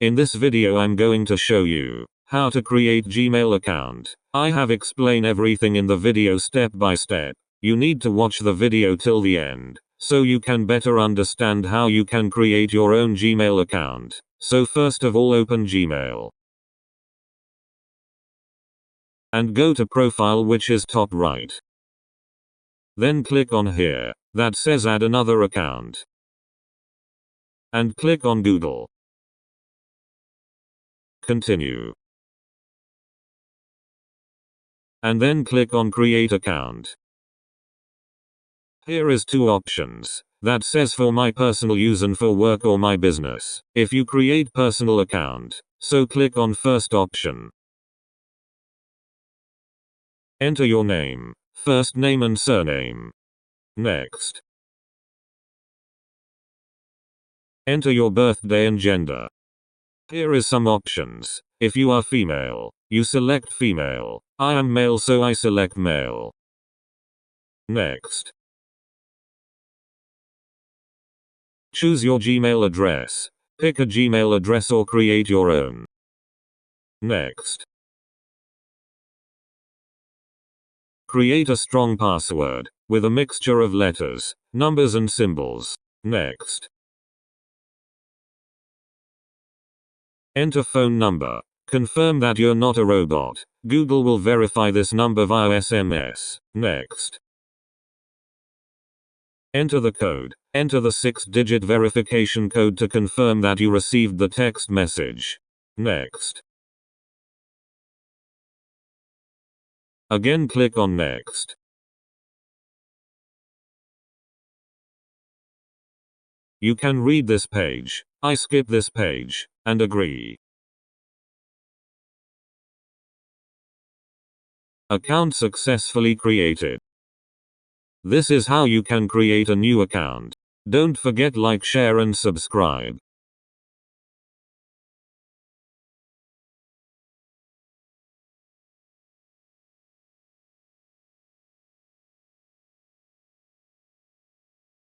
In this video I'm going to show you how to create Gmail account. I have explained everything in the video step by step. You need to watch the video till the end, so you can better understand how you can create your own Gmail account. So first of all, open Gmail. And go to profile, which is top right. Then click on here, that says add another account. And click on Google. Continue. And then click on create account. Here is two options. That says for my personal use and for work or my business. If you create personal account, so click on first option. Enter your name, first name and surname. Next. Enter your birthday and gender. Here is some options. If you are female, you select female. I am male, so I select male. Next. Choose your Gmail address. Pick a Gmail address or create your own. Next. Create a strong password, with a mixture of letters, numbers and symbols. Next. Enter phone number. Confirm that you're not a robot. Google will verify this number via SMS. Next. Enter the code. Enter the 6-digit verification code to confirm that you received the text message. Next. Again, click on Next. You can read this page. I skip this page and agree. Account successfully created. This is how you can create a new account. Don't forget like, share and subscribe.